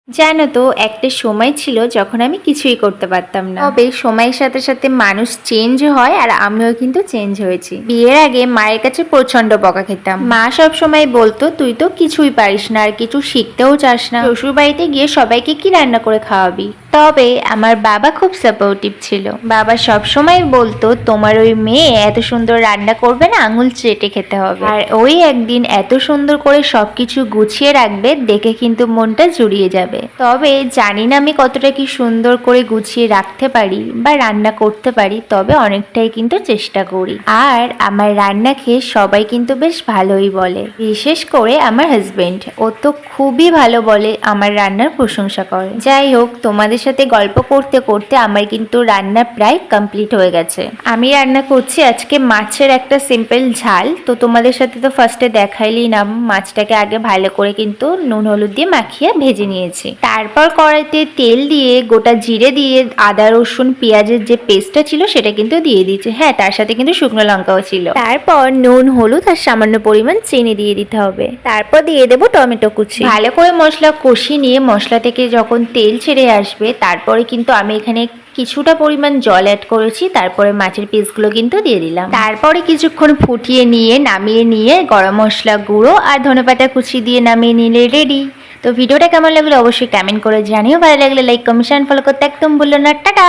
জানো তো, একটা সময় ছিল যখন আমি কিছুই করতে পারতাম না। তবে সময়ের সাথে সাথে মানুষ চেঞ্জ হয়, আর আমিও কিন্তু চেঞ্জ হয়েছি। বিয়ের আগে মায়ের কাছে প্রচন্ড বকা খেতাম। মা সব সময় বলতো, তুই তো কিছুই পারিস না, আর কিছু শিখতেও চাস না, শ্বশুর বাড়িতে গিয়ে সবাইকে কি রান্না করে খাওয়াবি। তবে আমার বাবা খুব সাপোর্টিভ ছিল। বাবা সব সময় বলতো, তোমার ওই মেয়ে এত সুন্দর রান্না করবে না, আঙুল চেটে খেতে হবে। আর ওই একদিন এত সুন্দর করে সবকিছু গুছিয়ে রাখবে, দেখে কিন্তু মনটা জুড়িয়ে যাবে। তবে জানি না আমি কতটা কি সুন্দর করে গুছিয়ে রাখতে পারি বা রান্না করতে পারি, তবে অনেকটাই কিন্তু চেষ্টা করি। আর আমার রান্না খেয়ে সবাই কিন্তু বেশ ভালোই বলে, বিশেষ করে আমার হাজবেন্ড। ও তো খুবই ভালো বলে, আমার রান্নার প্রশংসা করে। যাই হোক, তোমাদের সাথে গল্প করতে করতে আমার কিন্তু রান্না প্রায় কমপ্লিট হয়ে গেছে। আমি রান্না করছি আজকে মাছের একটা সিম্পল ঝাল। তো তোমাদের সাথে তো ফার্স্টে দেখাইলি না, মাছটাকে আগে ভালো করে কিন্তু নুন হলুদ দিয়ে মাখিয়ে ভেজে নিয়েছি। তারপর কড়াইতে তেল দিয়ে গোটা জিরে দিয়ে আদা রসুন পেঁয়াজের যে পেস্টটা ছিল সেটা কিন্তু দিয়ে দিয়েছি। হ্যাঁ, তার সাথে কিন্তু শুকনো লঙ্কাও ছিল। তারপর নুন হলুদ আর সামান্য পরিমাণ চিনি দিয়ে দিতে হবে। তারপর দিয়ে দেবো টমেটো কুচি। ভালো করে মশলা কষিয়ে নিয়ে মশলা থেকে যখন তেল ছেড়ে আসবে, তারপরে কিন্তু আমি এখানে কিছুটা পরিমাণ জল অ্যাড করেছি। তারপরে মাছের পিসগুলো কিন্তু দিয়ে দিলাম। তারপরে কিছুক্ষণ ফুটিয়ে নিয়ে নামিয়ে নিয়ে গরম মশলা গুঁড়ো আর ধনেপাতা কুচি দিয়ে নামিয়ে নিলে রেডি। তো ভিডিওটা কেমন লাগলো অবশ্যই কমেন্ট করে জানিও। ভালো লাগলে লাইক কমেন্ট ফলো করতে একদম ভুলো না। টাটা।